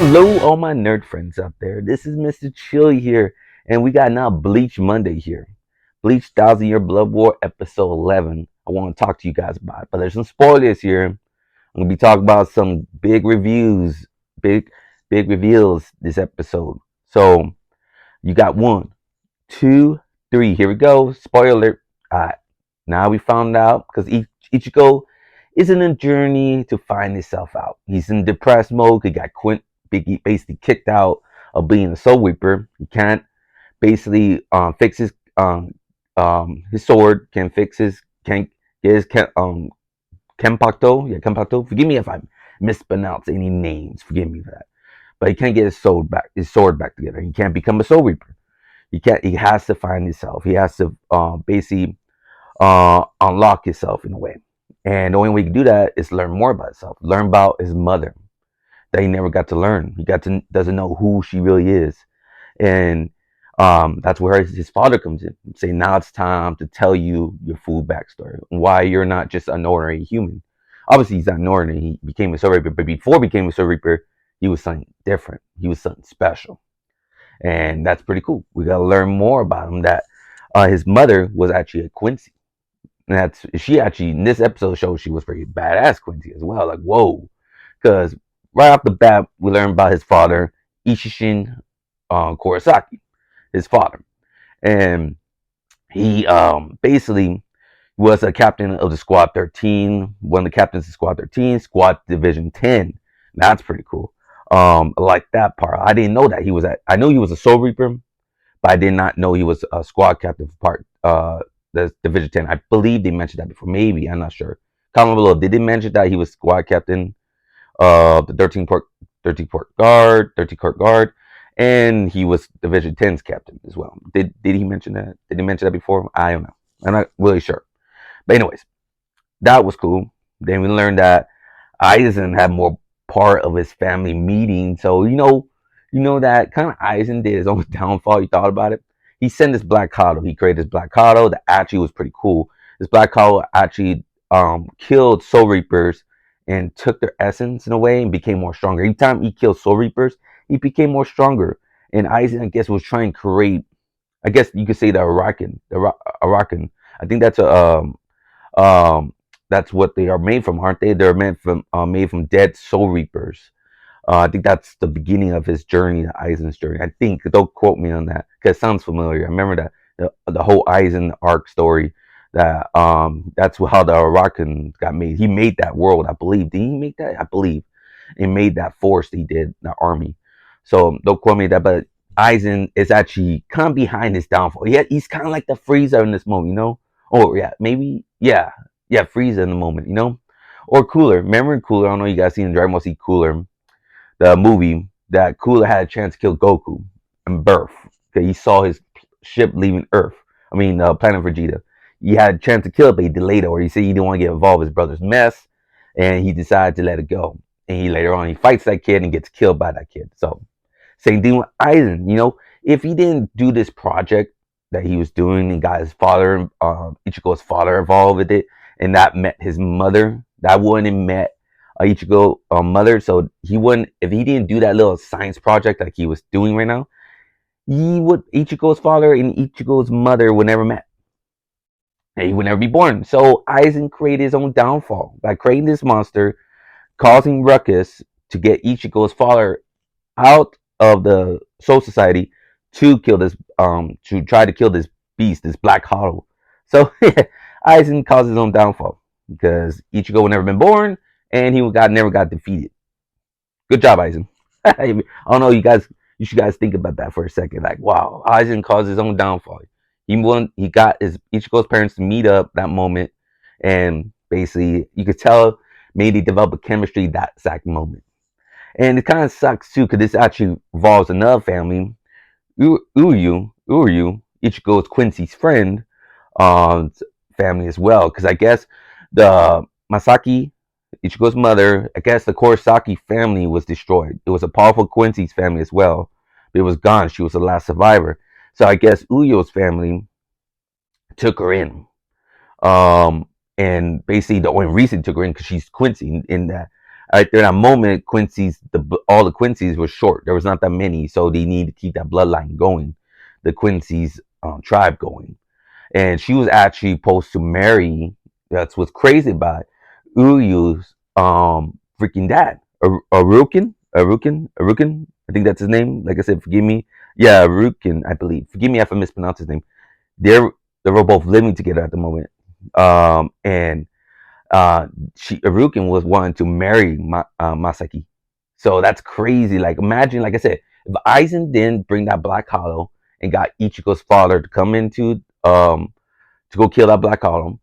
Hello, all my nerd friends out there. This is Mr. Chill here, and we got now Bleach Monday here. Bleach Thousand Year Blood War, episode 11. I want to talk to you guys about it, but there's some spoilers here. I'm gonna be talking about some big reviews, big, big reveals this episode. So you got one, two, three. Here we go. Spoiler alert. Alright, now we found out because Ichigo is in a journey to find himself out. He's in depressed mode. He got basically kicked out of being a Soul Reaper. He can't basically fix his sword. Can't fix his can't get his Kenpakuto. Yeah, Kenpakuto. Forgive me if I mispronounce any names. Forgive me for that. But he can't get his sword back together. He can't become a Soul Reaper. He can't. He has to find himself. He has to basically unlock himself in a way. And the only way he can do that is learn more about himself. Learn about his mother that he never got to learn. He doesn't know who she really is, and that's where his father comes in. Say now it's time to tell you your full backstory, why you're not just an ordinary human. Obviously, he's not an ordinary. He became a Soul Reaper, but before he became a Soul Reaper, he was something different. He was something special, and that's pretty cool. We got to learn more about him. That his mother was actually a Quincy. And that's she actually in this episode shows she was pretty badass Quincy as well. Like whoa, because right off the bat we learn about his father Ishishin Kurosaki, his father, and he basically was a captain of the Squad 13, one of the captains of Squad 13, Squad Division 10. That's pretty cool. I like that part. I didn't know that he was at. I know he was a Soul Reaper, but I did not know he was a squad captain for part the Division 10. I believe they mentioned that before. Maybe I'm not sure. Comment below. Did they mention that he was squad captain of the 13 Court Guard, and he was Division 10's captain as well? Did he mention that? Did he mention that before? I don't know. I'm not really sure. But anyways, that was cool. Then we learned that Aizen had more part of his family meeting. So you know that kind of Aizen did his own downfall. You thought about it. He sent this Black Hollow. He created this Black Hollow that actually was pretty cool. This Black Hollow actually killed Soul Reapers and took their essence in a way and became more stronger. Every time he killed Soul Reapers, he became more stronger. And Aizen, I guess, was trying to create. I guess you could say the Arakan. I think that's what they are made from, aren't they? They're made from dead Soul Reapers. I think that's the beginning of his journey, Aizen's journey. I think, don't quote me on that, because it sounds familiar. I remember that the whole Aizen arc story. That's how the Arakan got made. He made that world, I believe. Did he make that? I believe. He made that force. He did the army. So don't quote me that, but Aizen is actually kind of behind his downfall. He's kind of like the Frieza in this moment, you know? Oh yeah, maybe yeah, Frieza in the moment, you know? Or Cooler. Remember Cooler? I don't know. You guys seen Dragon Ball Z Cooler, the movie, that Cooler had a chance to kill Goku in birth. Okay, he saw his ship leaving Earth. I mean, planet Vegeta. He had a chance to kill it, but he delayed it, or he said he didn't want to get involved with his brother's mess, and he decided to let it go. And he later on he fights that kid and gets killed by that kid. So same thing with Aizen. If he didn't do this project that he was doing and got his father, Ichigo's father, involved with it, and that met his mother, that wouldn't have met Ichigo mother. So he wouldn't, if he didn't do that little science project like he was doing right now, Ichigo's father and Ichigo's mother would never met. And he would never be born. So Aizen created his own downfall by creating this monster, causing ruckus to get Ichigo's father out of the Soul Society to kill this to try to kill this beast, this Black Hollow. So Aizen caused his own downfall because Ichigo would never been born and he never got defeated. Good job, Aizen. I don't know, you should guys think about that for a second. Like, wow, Aizen caused his own downfall. He got his Ichigo's parents to meet up that moment, and basically you could tell maybe develop a chemistry that exact moment. And it kind of sucks too, because this actually involves another family, Uryu, Ichigo's Quincy's friend, uh, family as well. Because I guess the Masaki, Ichigo's mother, I guess the Kurosaki family was destroyed. It was a powerful Quincy's family as well, but it was gone. She was the last survivor. So I guess Uyo's family took her in. And basically the only reason took her in because she's Quincy in that. Right there, that moment, all the Quincy's were short. There was not that many, so they need to keep that bloodline going, the Quincy's tribe going. And she was actually supposed to marry. That's what's crazy about it, Uyu's freaking dad, Arukin. I think that's his name. Like I said, forgive me. Yeah, Arukin, I believe. Forgive me if I mispronounce his name. They're they were both living together at the moment. And she Arukin was wanting to marry Masaki. So that's crazy. Like imagine, like I said, if Aizen didn't bring that Black Hollow and got Ichigo's father to come into to go kill that Black Hollow,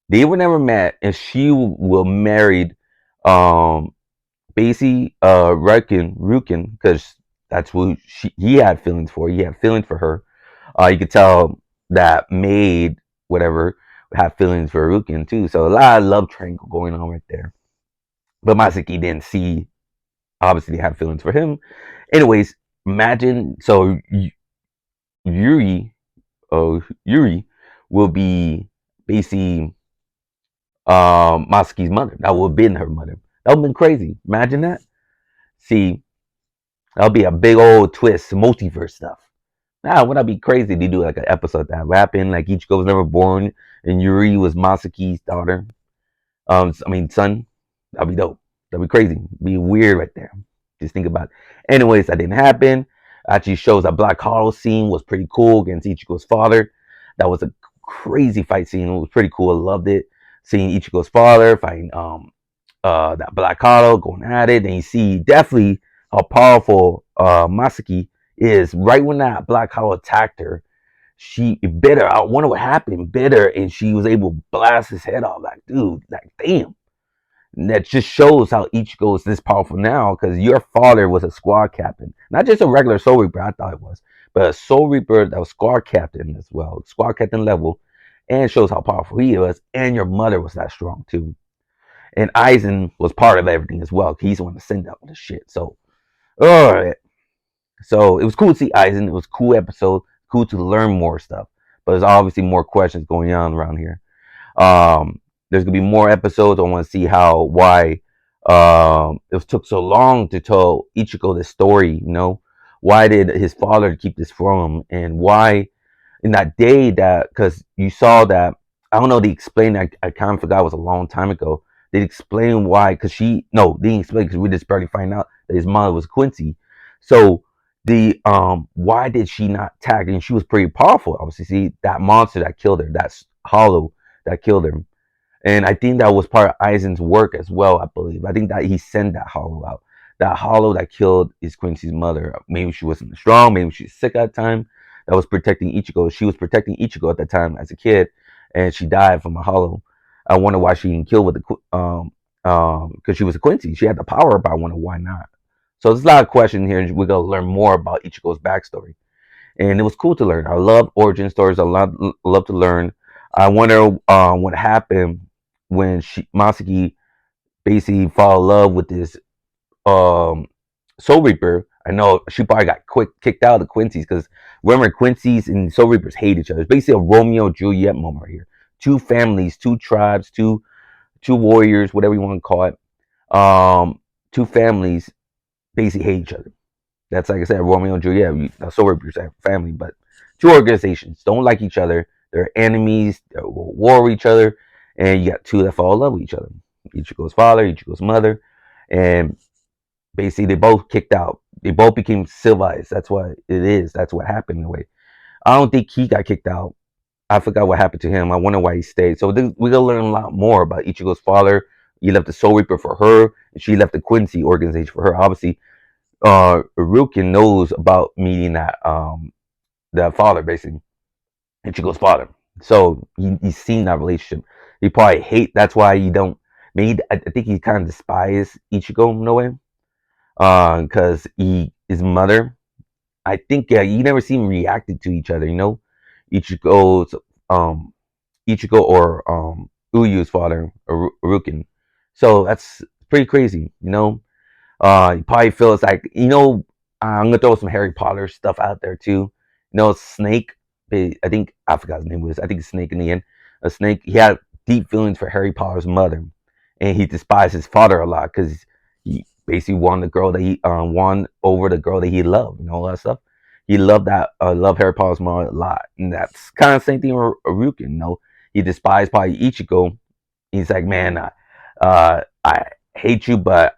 they were never met, and she will married um basically Rukin because that's who he had feelings for. He had feelings for her. You could tell that maid, whatever, had feelings for Rukin too. So a lot of love triangle going on right there. But Masaki didn't see, obviously, have feelings for him. Anyways, imagine so Yuri, Yuri will be basically Masaki's mother. That would have been her mother. That would have been crazy. Imagine that. See, that'll be a big old twist, multiverse stuff. Nah, would that be crazy to do like an episode that happened? Like Ichigo was never born and Yuri was Masaki's daughter. I mean son. That'd be dope. That'd be crazy. Be weird right there. Just think about it. Anyways, that didn't happen. Actually shows that Black Hollow scene was pretty cool against Ichigo's father. That was a crazy fight scene. It was pretty cool. I loved it. Seeing Ichigo's father fighting that Black Hollow going at it, and you see definitely how powerful Masaki is. Right when that Black Hollow attacked her, she bit her. I wonder what happened. Bit her, and she was able to blast his head off. Like, dude, like, damn. And that just shows how Ichigo is this powerful now because your father was a squad captain. Not just a regular Soul Reaper, I thought it was, but a Soul Reaper that was squad captain as well, squad captain level, and shows how powerful he was. And your mother was that strong too. And Aizen was part of everything as well. He's the one to send out the shit. So, alright. So it was cool to see Aizen. It was a cool episode. Cool to learn more stuff. But there's obviously more questions going on around here. There's gonna be more episodes. I want to see why it took so long to tell Ichigo this story. You know, why did his father keep this from him, and why in that day that because you saw that I don't know they explained I kind of forgot it was a long time ago. They explained why because they didn't explain because we just barely find out that his mother was Quincy. So the why did she not tag? And she was pretty powerful. Obviously, see that monster that killed her, that's Hollow that killed her. And I think that was part of Aizen's work as well, I believe. I think that he sent that Hollow out. That Hollow that killed is Quincy's mother. Maybe she wasn't strong, maybe she was sick at the time. That was protecting Ichigo. She was protecting Ichigo at the time as a kid, and she died from a Hollow. I wonder why she didn't kill with the because she was a Quincy. She had the power, but I wonder why not. So there's a lot of questions here, and we're gonna learn more about Ichigo's backstory. And it was cool to learn. I love origin stories. Love to learn. I wonder what happened when Masaki basically fall in love with this um, Soul Reaper. I know she probably got kicked out of the Quincy's because remember Quincy's and Soul Reapers hate each other. It's basically a Romeo and Juliet moment right here. Two families, two tribes, two warriors, whatever you want to call it. Two families basically hate each other. That's like I said, Romeo and Juliet. Soul Reapers have family, but two organizations don't like each other. They're enemies. They will war with each other, and you got two that fall in love with each other. Ichigo's father, Ichigo's mother, and basically they both kicked out. They both became civilized. That's what it is. That's what happened in a way. I don't think he got kicked out. I forgot what happened to him. I wonder why he stayed. So we're gonna learn a lot more about Ichigo's father. He left the Soul Reaper for her, and she left the Quincy organization for her. Obviously, Rukin knows about meeting that father, basically, Ichigo's father. So he's seen that relationship. He probably hate. That's why he don't. Maybe I think he kind of despise Ichigo in a way, because his mother. I think yeah, you never see them reacted to each other. You know, Ichigo's um Ichigo or Uyu's father, Rukin. So that's pretty crazy. You know, he probably feels like I'm gonna throw some Harry Potter stuff out there too. You know, Snake. I think I forgot his name was. I think Snake in the end. A Snake. He had deep feelings for Harry Potter's mother, and he despised his father a lot because basically won the girl that he won over the girl that he loved, all that stuff. He loved that, loved Harry Potter's mother a lot, and that's kind of the same thing with Ryukin. He despised probably Ichigo. He's like, man, I hate you, but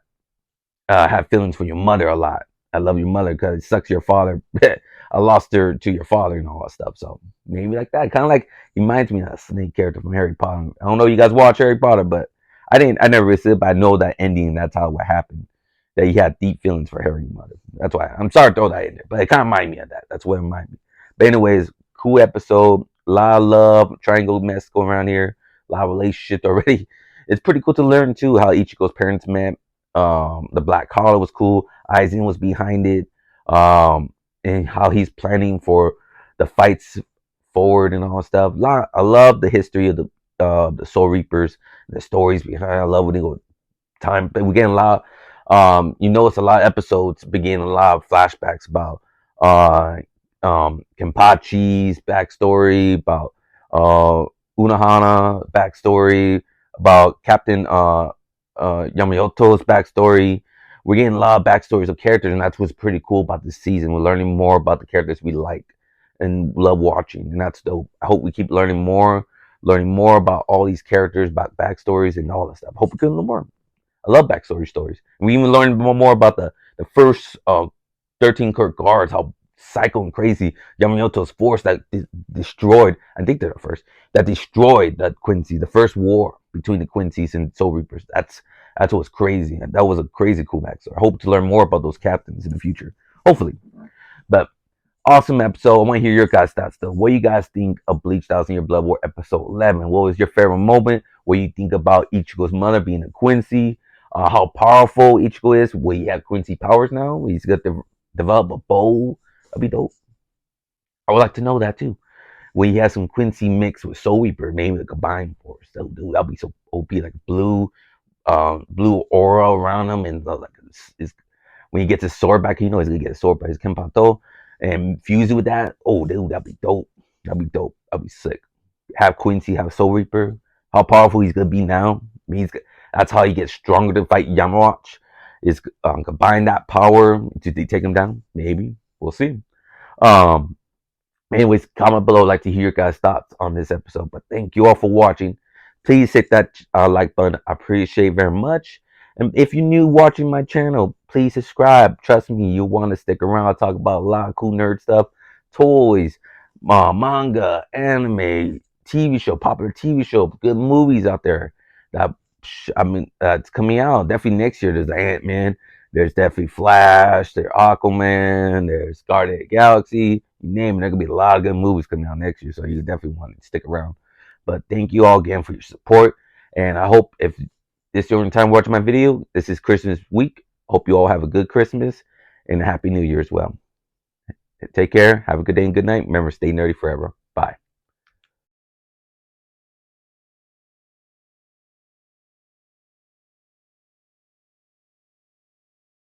have feelings for your mother a lot. I love your mother because it sucks your father. I lost her to your father and all that stuff. So maybe like that. Kind of like he reminds me of that Snake character from Harry Potter. I don't know if you guys watch Harry Potter, but I didn't. I never really said, but I know that ending. That's how it happened. That he had deep feelings for Harry's mother. That's why I'm sorry to throw that in there, but it kind of reminded me of that. That's what it reminded me. But anyways, cool episode. A lot of love, triangle mess going around here. A lot of relationships already. It's pretty cool to learn too how Ichigo's parents met. The black collar was cool. Aizen was behind it, and how he's planning for the fights forward and all that stuff. I love the history of the Soul Reapers, the stories behind. I love when they go time. We get a lot. It's a lot of episodes begin a lot of flashbacks about uh Kenpachi's backstory, about Unohana backstory, about Captain Yamamoto's backstory. We're getting a lot of backstories of characters, and that's what's pretty cool about this season. We're learning more about the characters we like and love watching, and that's dope. I hope we keep learning more about all these characters, about backstories, and all that stuff. Hope we can learn more. I love backstory stories. We even learned more about the first 13 Kirk guards, how psycho and crazy Yamamoto's force that destroyed. I think they're the first that destroyed that Quincy, the first war between the Quincy's and Soul Reapers. That's what's crazy. That was a crazy cool backstory. I hope to learn more about those captains in the future. Hopefully, but awesome episode. I want to hear your guys' thoughts though. What do you guys think of Bleach Thousand Year Blood War episode 11? What was your favorite moment? What do you think about Ichigo's mother being a Quincy? How powerful Ichigo is? Will he have Quincy powers now? He's got to develop a bow. That'd be dope. I would like to know that too. When he has some Quincy mixed with Soul Reaper, maybe the combined force. So, dude, that'd be so OP, like blue aura around him, and like when he gets his sword back, he's gonna get his sword back, his Kenpato, and fuse it with that. Oh, dude, that'd be dope. That'd be dope. That'd be sick. Have Quincy, have Soul Reaper. How powerful he's gonna be now. I mean, that's how he gets stronger to fight Yamawatch. Is combine that power to take him down? Maybe we'll see. Um, Anyways, comment below. I'd like to hear your guys' thoughts on this episode. But thank you all for watching. Please hit that like button. I appreciate it very much. And if you're new watching my channel, please subscribe. Trust me, you'll want to stick around. I talk about a lot of cool nerd stuff, toys, manga, anime, TV show, popular TV show, good movies out there. That it's coming out definitely next year. There's Ant-Man. There's definitely Flash. There's Aquaman. There's Guardian of the Galaxy. You name it. There could be a lot of good movies coming out next year, so you definitely want to stick around. But thank you all again for your support, and I hope if this is your time watching my video, this is Christmas week. Hope you all have a good Christmas and a Happy New Year as well. Take care. Have a good day and good night. Remember, stay nerdy forever. Bye.